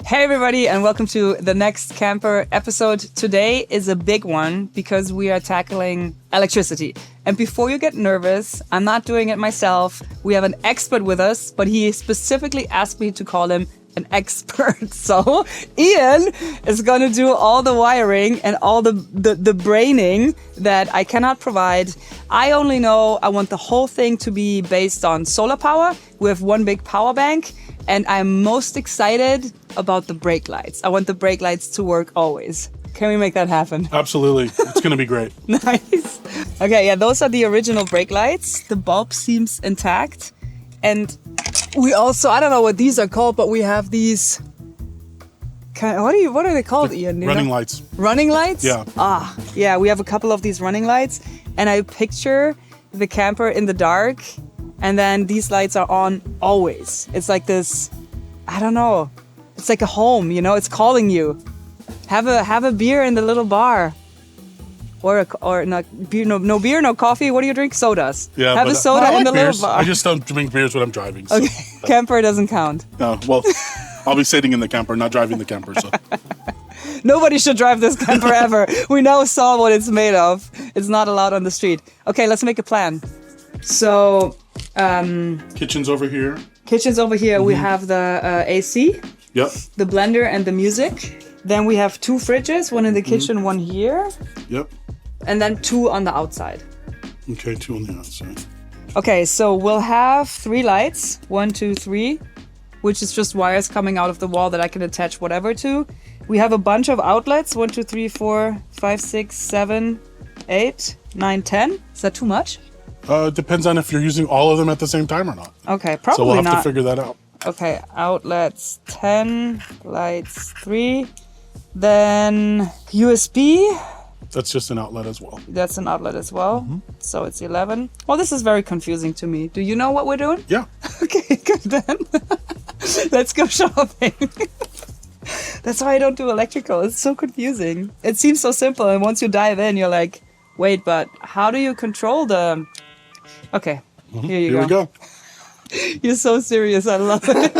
Hey everybody, and welcome to the next camper episode. Today is a big one because we are tackling electricity. And before you get nervous, I'm not doing it myself. We have an expert with us, but he specifically asked me to call him an expert. So Ian is going to do all the wiring and all the braining that I cannot provide. I only know I want the whole thing to be based on solar power with one big power bank. And I'm most excited about the brake lights. I want the brake lights to work always. Can we make that happen? Absolutely. It's going to be great. Nice. Okay, yeah, those are the original brake lights. The bulb seems intact. And we also, I don't know what these are called, but we have these, what are they called, Ian? Running lights. Running lights? Yeah. Yeah, we have a couple of these running lights. And I picture the camper in the dark. And then these lights are on always. It's like this, I don't know. It's like a home, you know, it's calling you. Have a beer in the little bar. Or not beer, no beer, no coffee. What do you drink? Sodas. Yeah, have a soda in the beers. little bar. I just don't drink beers when I'm driving. So. Okay, camper doesn't count. No, well, I'll be sitting in the camper, not driving the camper. So. Nobody should drive this camper ever. We now saw what it's made of. It's not allowed on the street. Okay, let's make a plan. So... kitchen's over here. Kitchen's over here. Mm-hmm. We have the AC. Yep. The blender and the music. Then we have 2 fridges, one in the kitchen, one here. Yep. And then 2 on the outside. Okay, 2 on the outside. Okay, so we'll have 3 lights. 1, 2, 3, which is just wires coming out of the wall that I can attach whatever to. We have a bunch of outlets. 1, 2, 3, 4, 5, 6, 7, 8, 9, 10. Is that too much? Depends on if you're using all of them at the same time or not. Okay, probably not. So we'll have to figure that out. Okay, outlets 10, lights 3, then USB. That's just an outlet as well. That's an outlet as well. Mm-hmm. So it's 11. Well, this is very confusing to me. Do you know what we're doing? Yeah. Okay, good then. Let's go shopping. That's why I don't do electrical. It's so confusing. It seems so simple, and once you dive in, you're like, wait, but how do you control the... Okay, here you go. Here we go. You're so serious. I love it.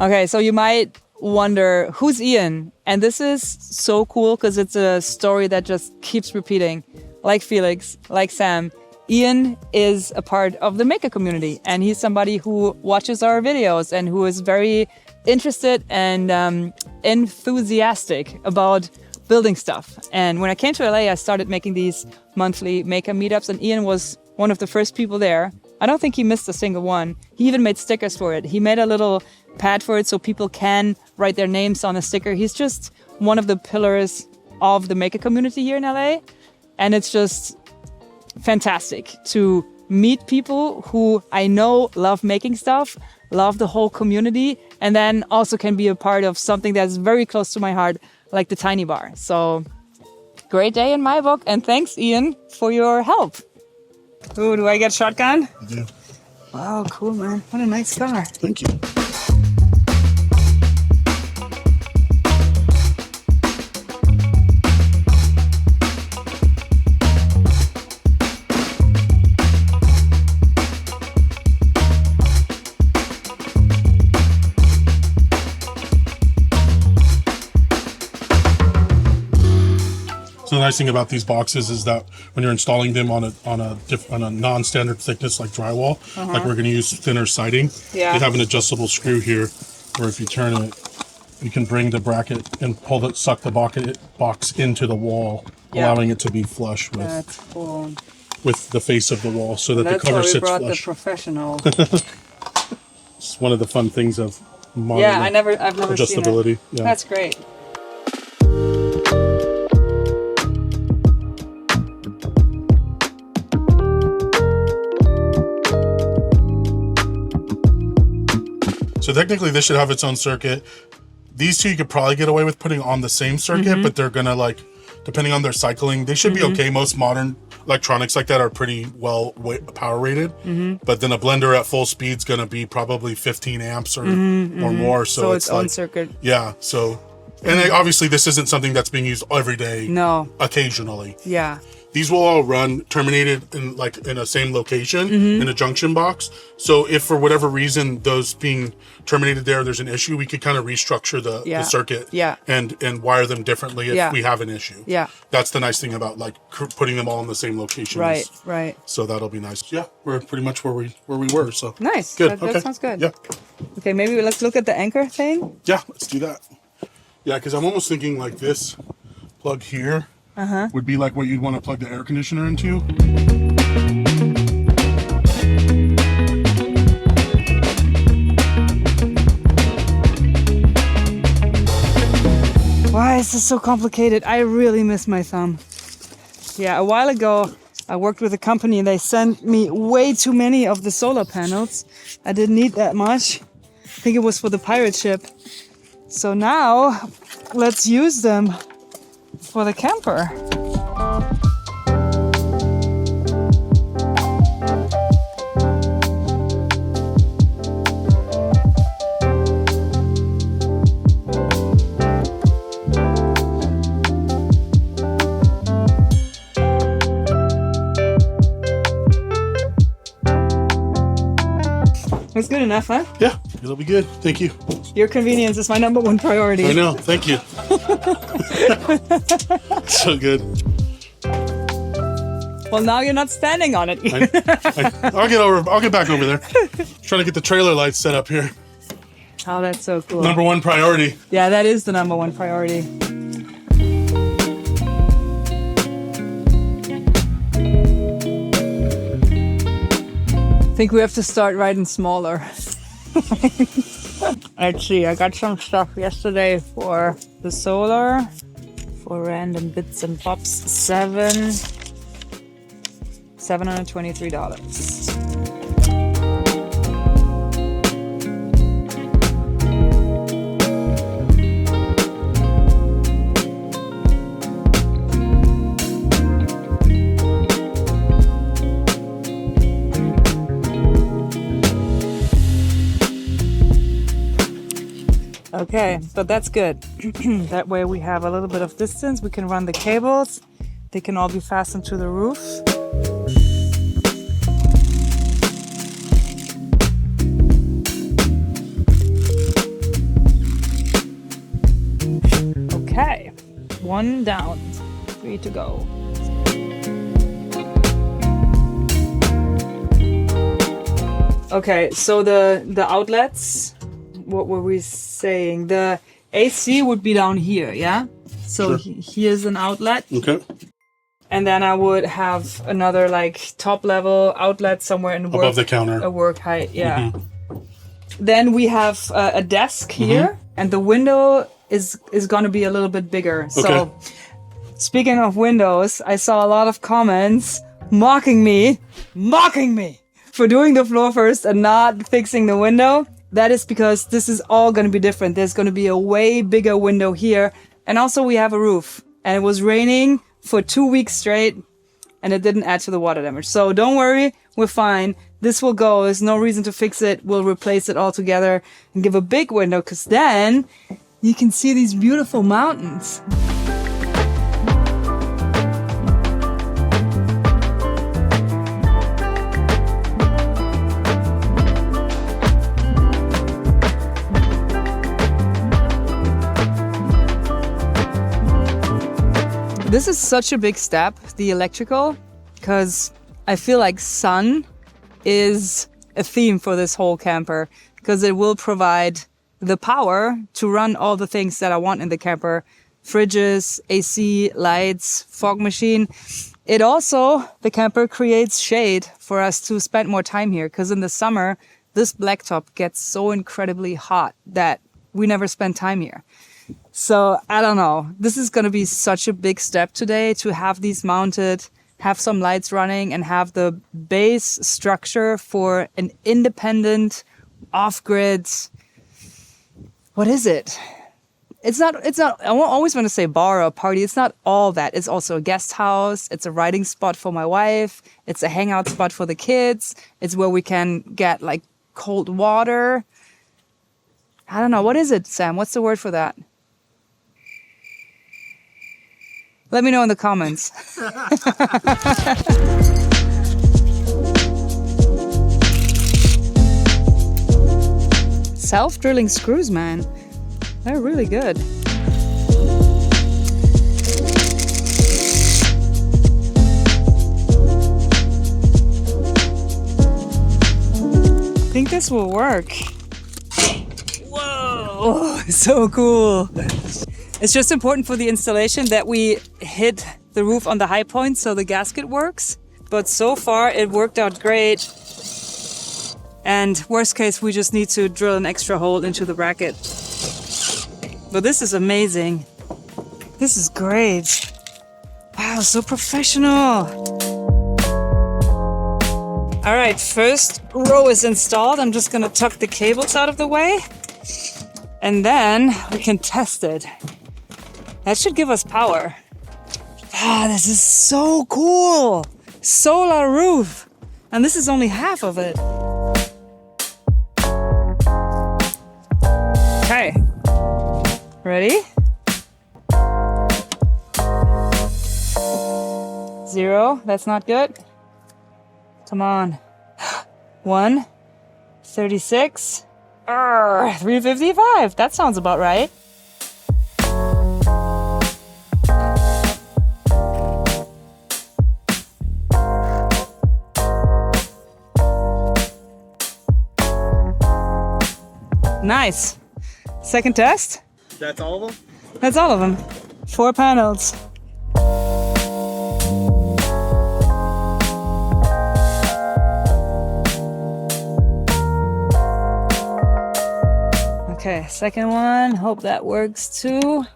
Okay, so you might wonder, who's Ian? And this is so cool because it's a story that just keeps repeating. Like Felix, like Sam, Ian is a part of the maker community. And he's somebody who watches our videos and who is very interested and enthusiastic about building stuff. And when I came to LA, I started making these monthly maker meetups, and Ian was one of the first people there. I don't think he missed a single one. He even made stickers for it. He made a little pad for it so people can write their names on a sticker. He's just one of the pillars of the maker community here in LA. And it's just fantastic to meet people who I know love making stuff, love the whole community, and then also can be a part of something that's very close to my heart, like the Tiny Bar. So great day in my book. And thanks, Ian, for your help. Ooh, do I get shotgun? You do. Wow, cool, man. What a nice car. Thank you. So the nice thing about these boxes is that when you're installing them on a non-standard thickness like drywall, like we're going to use thinner siding, they have an adjustable screw here, where if you turn it, you can bring the bracket and suck the box into the wall, allowing it to be flush with That's cool. with the face of the wall, so that the That's cover why we sits brought flush. the professional. It's one of the fun things of modern Yeah, I've never adjustability. seen it. Yeah. That's great. So technically this should have its own circuit. These two you could probably get away with putting on the same circuit, but they're gonna, like, depending on their cycling, they should be okay. Most modern electronics like that are pretty well power rated, but then a blender at full speed's gonna be probably 15 amps or more. So it's on like, circuit. Yeah. So, and obviously this isn't something that's being used every day. No. Occasionally. Yeah. these will all run terminated in a same location in a junction box. So if for whatever reason those being terminated there's an issue, we could kind of restructure the circuit and wire them differently if we have an issue. Yeah. That's the nice thing about like putting them all in the same location. Right. So that'll be nice. Yeah, we're pretty much where we were. So nice. Good. That sounds good. Yeah. Okay, maybe let's look at the anchor thing. Yeah, let's do that. Yeah, because I'm almost thinking like this plug here would be like what you'd want to plug the air conditioner into. Why is this so complicated? I really miss my thumb. Yeah, a while ago, I worked with a company and they sent me way too many of the solar panels. I didn't need that much. I think it was for the pirate ship. So now, let's use them for the camper. That's good enough, huh? Yeah, it'll be good. Thank you. Your convenience is my #1 priority. I know. Thank you. So good. Well, now you're not standing on it. I'll get back over there. Trying to get the trailer lights set up here. Oh, that's so cool. #1 priority. Yeah, that is the #1 priority. I think we have to start writing smaller. Let's see, I got some stuff yesterday for the solar, for random bits and bobs. $723. Okay, but that's good. That way we have a little bit of distance. We can run the cables. They can all be fastened to the roof. Okay, 1 down, 3 to go. Okay, so the outlets, what were we saying? The AC would be down here, yeah? So Sure. Here's an outlet. Okay. And then I would have another like top level outlet somewhere in Above the counter. A work height, yeah. Then we have a desk here, and the window is going to be a little bit bigger. So speaking of windows, I saw a lot of comments mocking me for doing the floor first and not fixing the window. That is because this is all going to be different. There's going to be a way bigger window here. And also we have a roof. And it was raining for 2 weeks straight. And it didn't add to the water damage. So don't worry, we're fine. This will go. There's no reason to fix it. We'll replace it all together and give a big window. Because then you can see these beautiful mountains. This is such a big step, the electrical, because I feel like sun is a theme for this whole camper, because it will provide the power to run all the things that I want in the camper. Fridges, AC, lights, fog machine. It also, the camper creates shade for us to spend more time here, because in the summer, this blacktop gets so incredibly hot that we never spend time here. So I don't know. This is going to be such a big step today to have these mounted, have some lights running, and have the base structure for an independent, off-grid. What is it? It's not, I always want to say bar or party. It's not all that. It's also a guest house. It's a riding spot for my wife. It's a hangout spot for the kids. It's where we can get like cold water. I don't know. What is it, Sam? What's the word for that? Let me know in the comments. Self-drilling screws, man. They're really good. I think this will work. Whoa, so cool. It's just important for the installation that we hit the roof on the high point so the gasket works. But so far it worked out great. And worst case, we just need to drill an extra hole into the bracket. But this is amazing. This is great. Wow, so professional. All right, first row is installed. I'm just gonna tuck the cables out of the way and then we can test it. That should give us power. Ah, this is so cool. Solar roof. And this is only half of it. Okay, ready? 0, that's not good. Come on. 1, 36, 355. That sounds about right. Nice. Second test. That's all of them? That's all of them. 4 panels. Okay, second one. Hope that works too.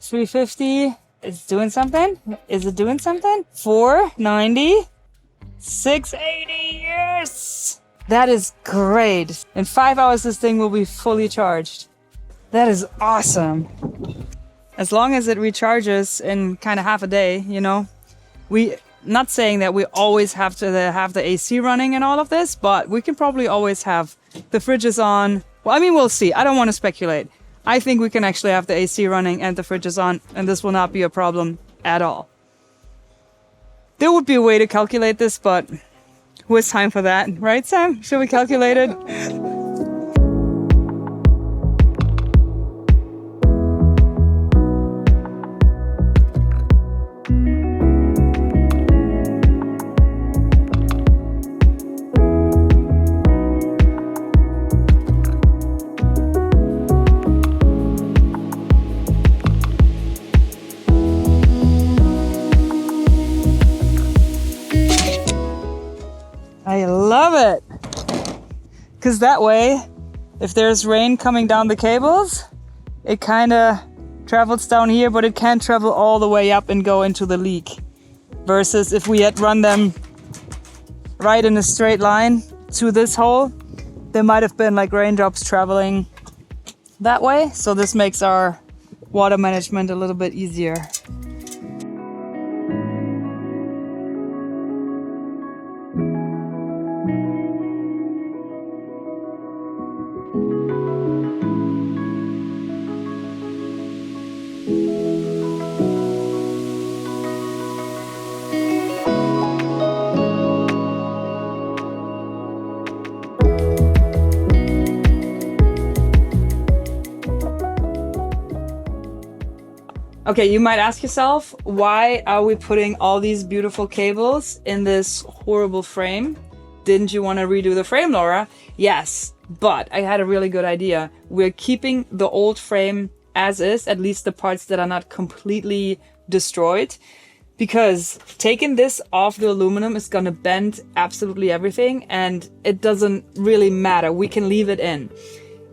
350. It's doing something. Is it doing something? 490. 680. Yes! That is great. In 5 hours, this thing will be fully charged. That is awesome. As long as it recharges in kind of half a day, you know. Not saying that we always have to have the AC running and all of this, but we can probably always have the fridges on. Well, I mean, we'll see. I don't want to speculate. I think we can actually have the AC running and the fridges on, and this will not be a problem at all. There would be a way to calculate this, but who has time for that? Right, Sam? Should we calculate it? I love it. Because that way, if there's rain coming down the cables, it kind of travels down here, but it can't travel all the way up and go into the leak. Versus if we had run them right in a straight line to this hole, there might have been like raindrops traveling that way. So this makes our water management a little bit easier. Okay, you might ask yourself, why are we putting all these beautiful cables in this horrible frame? Didn't you want to redo the frame, Laura? Yes, but I had a really good idea. We're keeping the old frame as is, at least the parts that are not completely destroyed, because taking this off the aluminum is going to bend absolutely everything, and it doesn't really matter. We can leave it in.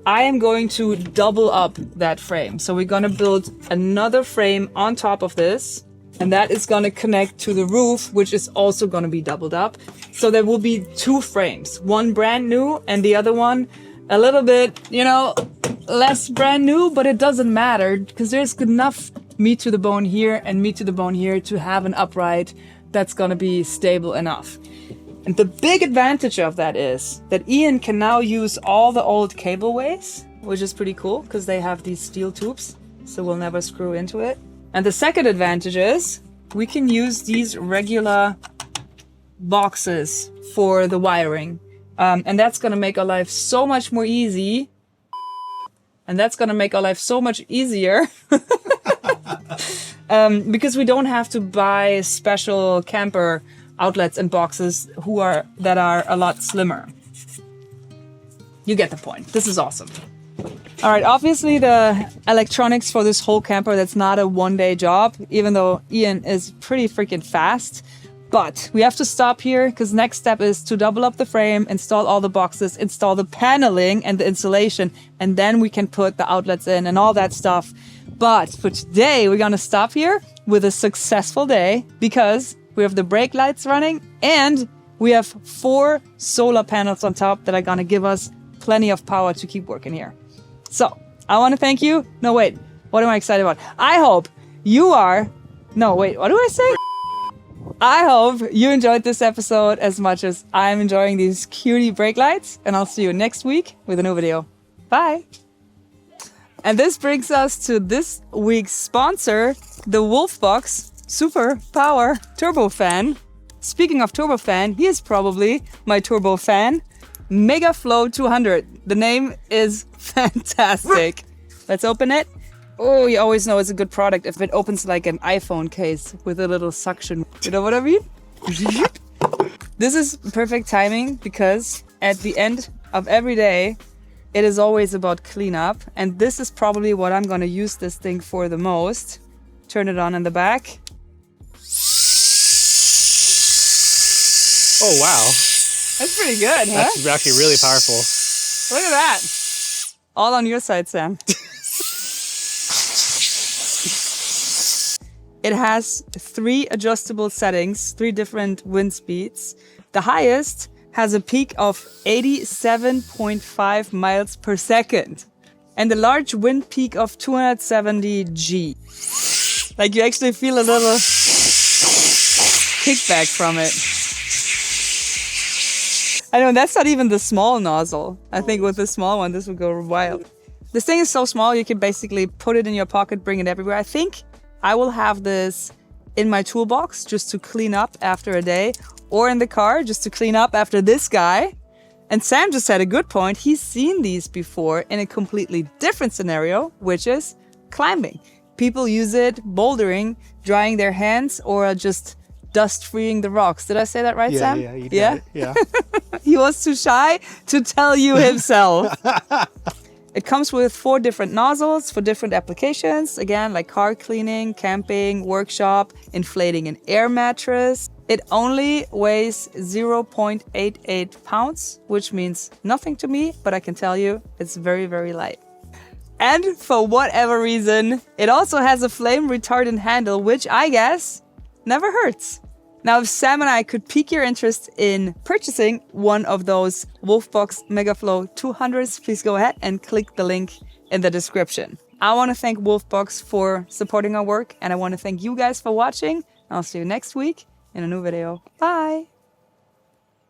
I am going to double up that frame. So we're going to build another frame on top of this, and that is going to connect to the roof, which is also going to be doubled up. So there will be 2 frames, one brand new and the other one a little bit, you know, less brand new, but it doesn't matter because there's enough meat to the bone here and meat to the bone here to have an upright that's going to be stable enough. And the big advantage of that is that Ian can now use all the old cableways, which is pretty cool because they have these steel tubes, so we'll never screw into it. And the second advantage is we can use these regular boxes for the wiring. And that's going to make our life so much more easy. And that's going to make our life so much easier because we don't have to buy special camper outlets and boxes that are a lot slimmer. You get the point. This is awesome. All right, obviously the electronics for this whole camper, that's not a one-day job, even though Ian is pretty freaking fast. But we have to stop here because next step is to double up the frame, install all the boxes, install the paneling and the insulation, and then we can put the outlets in and all that stuff. But for today, we're gonna stop here with a successful day because we have the brake lights running and we have 4 solar panels on top that are gonna give us plenty of power to keep working here. So I want to thank you. No, wait, what am I excited about? I hope you are, no, wait, what do I say? I hope you enjoyed this episode as much as I'm enjoying these cutie brake lights, and I'll see you next week with a new video. Bye. And this brings us to this week's sponsor, the Wolfbox Super Power Turbo Fan. Speaking of turbo fan, he is probably my turbo fan, Mega Flow 200. The name is fantastic. Let's open it. Oh, you always know it's a good product if it opens like an iPhone case with a little suction. You know what I mean? This is perfect timing because at the end of every day, it is always about cleanup. And this is probably what I'm going to use this thing for the most. Turn it on in the back. Oh, wow. That's pretty good, huh? That's actually really powerful. Look at that. All on your side, Sam. It has 3 adjustable settings, 3 different wind speeds. The highest has a peak of 87.5 miles per second and a large wind peak of 270 G. Like you actually feel a little kickback from it. I know, that's not even the small nozzle. I think with the small one, this would go wild. This thing is so small, you can basically put it in your pocket, bring it everywhere. I think I will have this in my toolbox just to clean up after a day, or in the car just to clean up after this guy. And Sam just had a good point. He's seen these before in a completely different scenario, which is climbing. People use it bouldering, drying their hands, or just dust freeing the rocks. Did I say that right, Sam? Yeah, you got it. Yeah. He was too shy to tell you himself. It comes with 4 different nozzles for different applications. Again, like car cleaning, camping, workshop, inflating an air mattress. It only weighs 0.88 pounds, which means nothing to me, but I can tell you it's very, very light. And for whatever reason, it also has a flame retardant handle, which I guess never hurts. Now, if Sam and I could pique your interest in purchasing one of those Wolfbox Megaflow 200s, please go ahead and click the link in the description. I want to thank Wolfbox for supporting our work, and I want to thank you guys for watching. I'll see you next week in a new video. Bye!